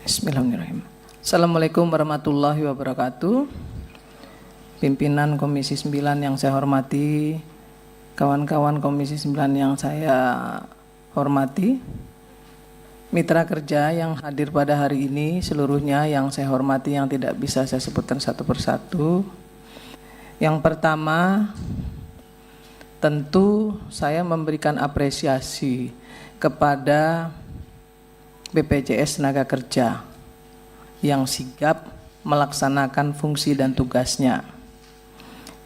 Bismillahirrahmanirrahim. Assalamualaikum warahmatullahi wabarakatuh. Pimpinan Komisi 9 yang saya hormati, kawan-kawan Komisi 9 yang saya hormati, mitra kerja yang hadir pada hari ini seluruhnya yang saya hormati, yang tidak bisa saya sebutkan satu persatu. Yang pertama, tentu saya memberikan apresiasi kepada BPJS Tenaga Kerja yang sigap melaksanakan fungsi dan tugasnya.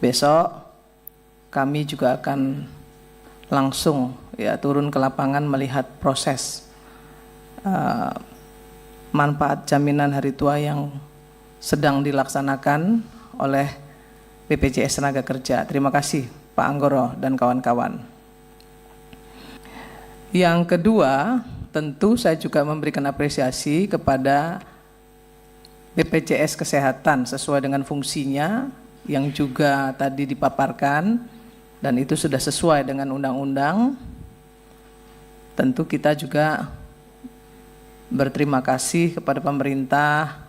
Besok kami juga akan langsung turun ke lapangan melihat proses manfaat jaminan hari tua yang sedang dilaksanakan oleh BPJS Tenaga Kerja. Terima kasih Pak Anggoro dan kawan-kawan. Yang kedua, tentu saya juga memberikan apresiasi kepada BPJS Kesehatan sesuai dengan fungsinya yang juga tadi dipaparkan dan itu sudah sesuai dengan undang-undang. Tentu kita juga berterima kasih kepada pemerintah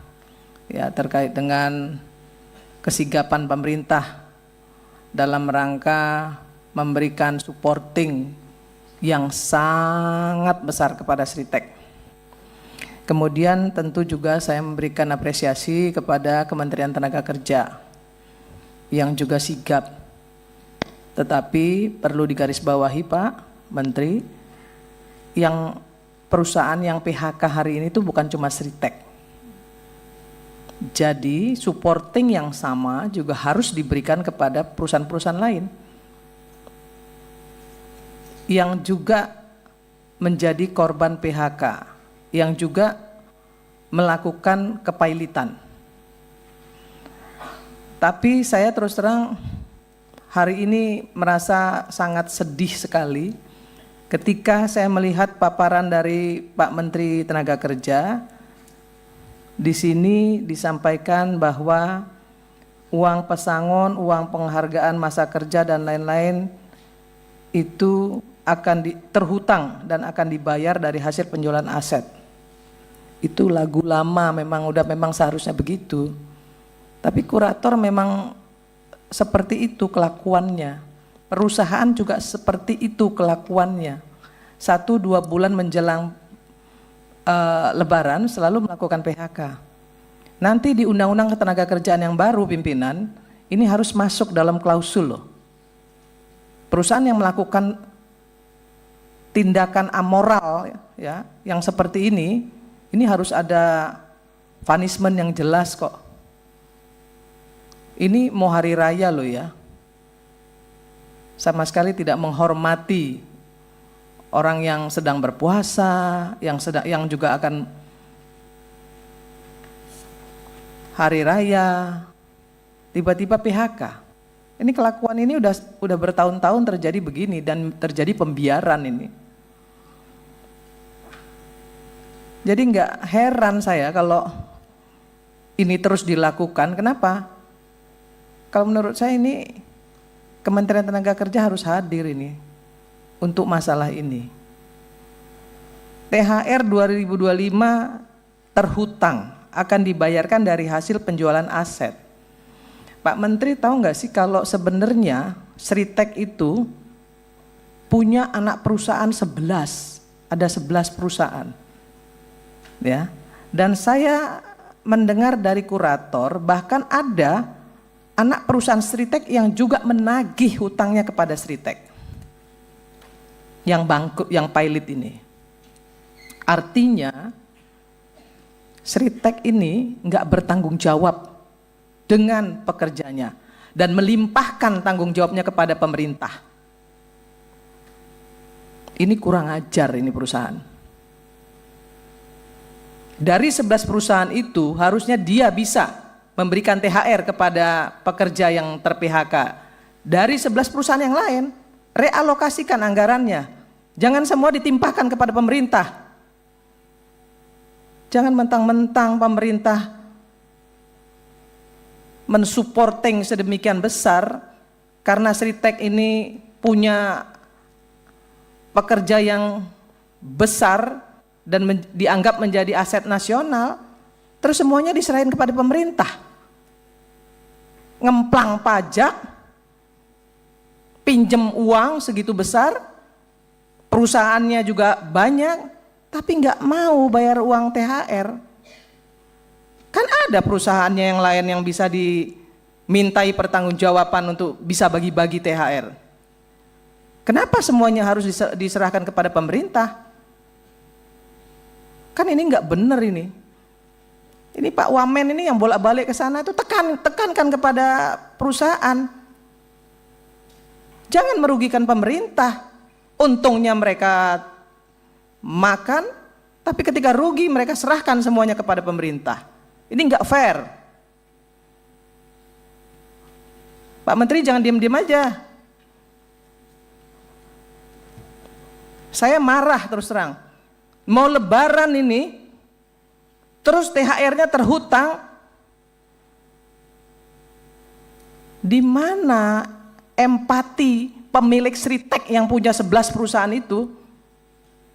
terkait dengan kesigapan pemerintah dalam rangka memberikan supporting yang sangat besar kepada Sritek. Kemudian tentu juga saya memberikan apresiasi kepada Kementerian Tenaga Kerja yang juga sigap. Tetapi perlu digarisbawahi Pak Menteri, yang perusahaan yang PHK hari ini itu bukan cuma Sritek. Jadi supporting yang sama juga harus diberikan kepada perusahaan-perusahaan lain yang juga menjadi korban PHK, yang juga melakukan kepailitan. Tapi saya terus terang hari ini merasa sangat sedih sekali ketika saya melihat paparan dari Pak Menteri Tenaga Kerja. Di sini disampaikan bahwa uang pesangon, uang penghargaan masa kerja dan lain-lain itu akan terhutang dan akan dibayar dari hasil penjualan aset. Itu lagu lama, memang seharusnya begitu. Tapi kurator memang seperti itu kelakuannya. Perusahaan juga seperti itu kelakuannya. 1-2 bulan menjelang Lebaran selalu melakukan PHK. Nanti di Undang-Undang Ketenagakerjaan yang baru pimpinan, ini harus masuk dalam klausul loh. Perusahaan yang melakukan tindakan amoral yang seperti ini harus ada punishment yang jelas kok. Ini mau hari raya loh ya. Sama sekali tidak menghormati orang yang sedang berpuasa, yang juga akan hari raya, tiba-tiba PHK. Ini kelakuan ini udah bertahun-tahun terjadi begini dan terjadi pembiaran ini. Jadi nggak heran saya kalau ini terus dilakukan. Kenapa? Kalau menurut saya ini Kementerian Tenaga Kerja harus hadir ini untuk masalah ini. THR 2025 terhutang akan dibayarkan dari hasil penjualan aset. Pak Menteri tahu nggak sih kalau sebenarnya Sritek itu punya anak perusahaan 11, ada 11 perusahaan. Ya. Dan saya mendengar dari kurator bahkan ada anak perusahaan Sritek yang juga menagih hutangnya kepada Sritek. Yang bangkrut, yang pilot ini. Artinya Sritek ini nggak bertanggung jawab dengan pekerjanya dan melimpahkan tanggung jawabnya kepada pemerintah. Ini kurang ajar ini perusahaan. Dari 11 perusahaan itu harusnya dia bisa memberikan THR kepada pekerja yang ter-PHK. Dari 11 perusahaan yang lain, realokasikan anggarannya. Jangan semua ditimpahkan kepada pemerintah. Jangan mentang-mentang pemerintah mensupporting sedemikian besar karena Sritek ini punya pekerja yang besar, dan dianggap menjadi aset nasional, terus semuanya diserahin kepada pemerintah. Ngemplang pajak, pinjem uang segitu besar, perusahaannya juga banyak, tapi nggak mau bayar uang THR. Kan ada perusahaannya yang lain yang bisa dimintai pertanggungjawaban untuk bisa bagi-bagi THR. Kenapa semuanya harus diserahkan kepada pemerintah? Kan ini nggak benar ini. Ini Pak Wamen ini yang bolak-balik ke sana itu tekankan kepada perusahaan. Jangan merugikan pemerintah. Untungnya mereka makan, tapi ketika rugi mereka serahkan semuanya kepada pemerintah. Ini nggak fair. Pak Menteri jangan diam-diam aja. Saya marah terus terang. Mau lebaran ini, terus THR-nya terhutang. Di mana empati pemilik Sritek yang punya 11 perusahaan itu,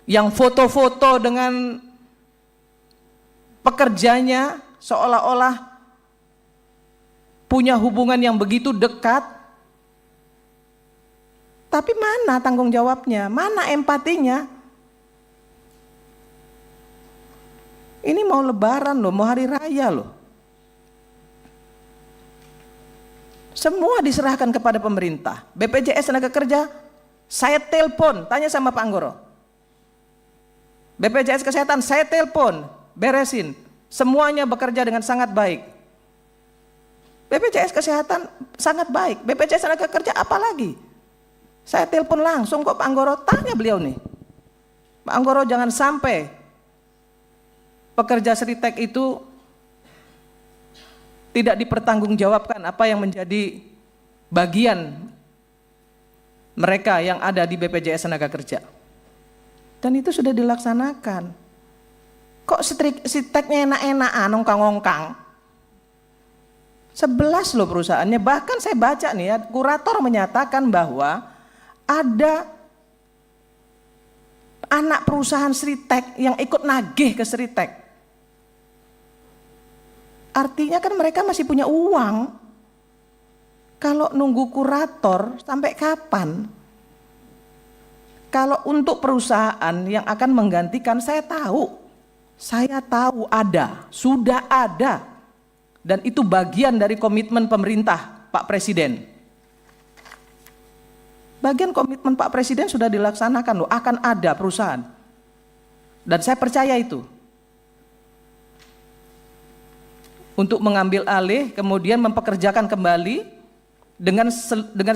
yang foto-foto dengan pekerjanya seolah-olah punya hubungan yang begitu dekat. Tapi mana tanggung jawabnya? Mana empatinya? Ini mau lebaran loh, mau hari raya loh. Semua diserahkan kepada pemerintah. BPJS Tenaga Kerja, saya telepon, tanya sama Pak Anggoro. BPJS Kesehatan, saya telepon, beresin. Semuanya bekerja dengan sangat baik. BPJS Kesehatan sangat baik, BPJS Tenaga Kerja apalagi? Saya telepon langsung kok Pak Anggoro, tanya beliau nih. Pak Anggoro jangan sampai pekerja Sritek itu tidak dipertanggungjawabkan apa yang menjadi bagian mereka yang ada di BPJS Tenaga Kerja. Dan itu sudah dilaksanakan. Kok Sriteknya enak-enakan, ongkang-ongkang? 11 loh perusahaannya, bahkan saya baca nih ya, kurator menyatakan bahwa ada anak perusahaan Sritek yang ikut nagih ke Sritek. Artinya kan mereka masih punya uang. Kalau nunggu kurator sampai kapan? Kalau untuk perusahaan yang akan menggantikan, saya tahu ada, sudah ada. Dan itu bagian dari komitmen pemerintah Pak Presiden. Bagian komitmen Pak Presiden sudah dilaksanakan loh, akan ada perusahaan. Dan saya percaya itu. Untuk mengambil alih, kemudian mempekerjakan kembali dengan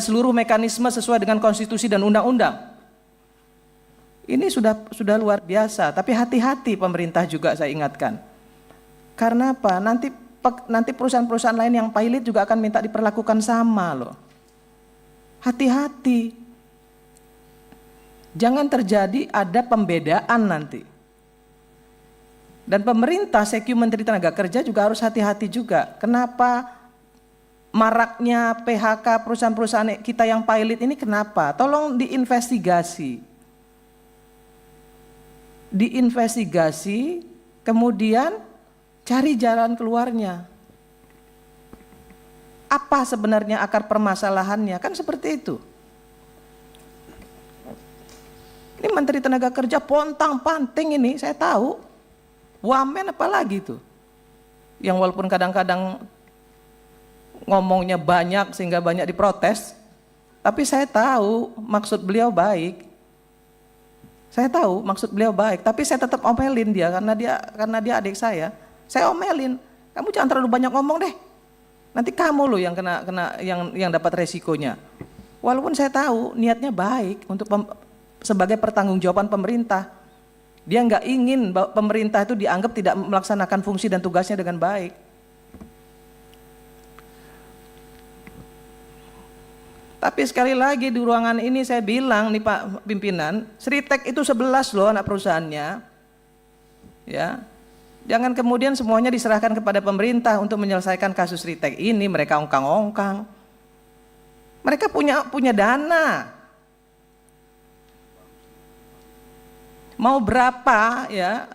seluruh mekanisme sesuai dengan konstitusi dan undang-undang. Ini sudah luar biasa, tapi hati-hati pemerintah juga saya ingatkan. Karena apa? Nanti perusahaan-perusahaan lain yang pilot juga akan minta diperlakukan sama loh. Hati-hati. Jangan terjadi ada pembedaan nanti. Dan pemerintah, Seku Menteri Tenaga Kerja juga harus hati-hati juga. Kenapa maraknya PHK perusahaan-perusahaan kita yang pilot ini kenapa? Tolong diinvestigasi. Diinvestigasi, kemudian cari jalan keluarnya. Apa sebenarnya akar permasalahannya? Kan seperti itu. Ini Menteri Tenaga Kerja pontang-panting ini, saya tahu. Wamen apalagi itu. Yang walaupun kadang-kadang ngomongnya banyak sehingga banyak diprotes, tapi saya tahu maksud beliau baik. Saya tahu maksud beliau baik, tapi saya tetap omelin dia karena dia adik saya. Saya omelin, kamu jangan terlalu banyak ngomong deh. Nanti kamu loh yang yang dapat resikonya. Walaupun saya tahu niatnya baik untuk sebagai pertanggungjawaban pemerintah. Dia nggak ingin pemerintah itu dianggap tidak melaksanakan fungsi dan tugasnya dengan baik. Tapi sekali lagi di ruangan ini saya bilang nih Pak Pimpinan, Sritek itu 11 loh anak perusahaannya. Ya. Jangan kemudian semuanya diserahkan kepada pemerintah untuk menyelesaikan kasus Sritek ini, mereka ongkang-ongkang. Mereka punya dana. mau berapa ya,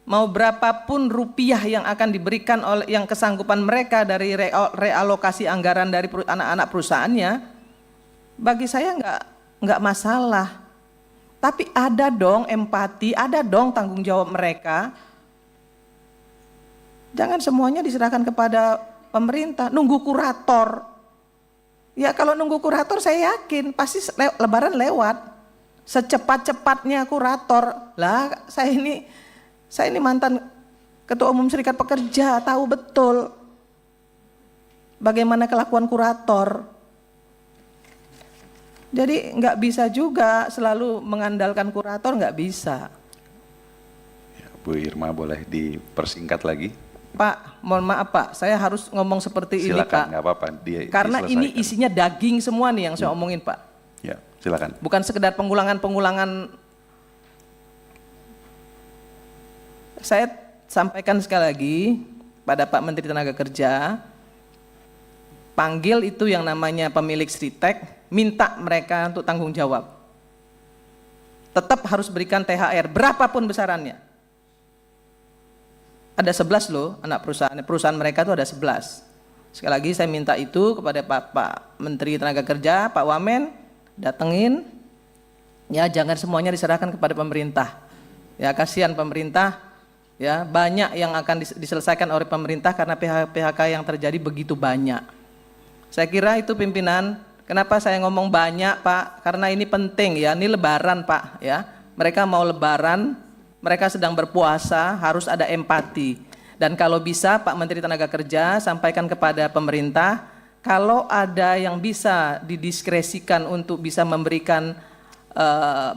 mau berapapun rupiah yang akan diberikan oleh yang kesanggupan mereka dari realokasi anggaran dari anak-anak perusahaannya, bagi saya nggak masalah. Tapi ada dong empati, ada dong tanggung jawab mereka. Jangan semuanya diserahkan kepada pemerintah, nunggu kurator. Ya kalau nunggu kurator saya yakin pasti lebaran lewat. Secepat-cepatnya kurator. Lah saya ini mantan Ketua Umum Serikat Pekerja, tahu betul bagaimana kelakuan kurator. Jadi nggak bisa juga selalu mengandalkan kurator, nggak bisa. Ya, Bu Irma boleh dipersingkat lagi? Pak, mohon maaf Pak, saya harus ngomong seperti silakan, ini Pak. Nggak apa-apa, karena ini isinya daging semua nih yang saya omongin Pak. Ya, silakan. Bukan sekedar pengulangan-pengulangan. Saya sampaikan sekali lagi pada Pak Menteri Tenaga Kerja, panggil itu yang namanya pemilik Sritek, minta mereka untuk tanggung jawab. Tetap harus berikan THR, berapapun besarannya. Ada 11 loh anak perusahaan mereka itu ada 11. Sekali lagi saya minta itu kepada Pak Menteri Tenaga Kerja, Pak Wamen, datengin. Ya jangan semuanya diserahkan kepada pemerintah. Ya kasihan pemerintah, ya banyak yang akan diselesaikan oleh pemerintah karena PHK yang terjadi begitu banyak. Saya kira itu pimpinan. Kenapa saya ngomong banyak Pak? Karena ini penting ya, ini lebaran Pak ya. Mereka mau lebaran, mereka sedang berpuasa, harus ada empati. Dan kalau bisa Pak Menteri Tenaga Kerja sampaikan kepada pemerintah, kalau ada yang bisa didiskresikan untuk bisa memberikan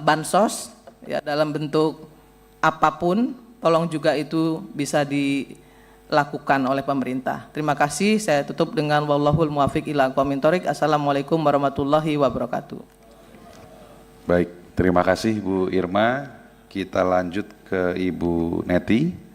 bansos ya dalam bentuk apapun, tolong juga itu bisa dilakukan oleh pemerintah. Terima kasih, saya tutup dengan wallahul muwaffiq ila aqwamit thoriq. Assalamualaikum warahmatullahi wabarakatuh. Baik, terima kasih Bu Irma. Kita lanjut ke Ibu Neti.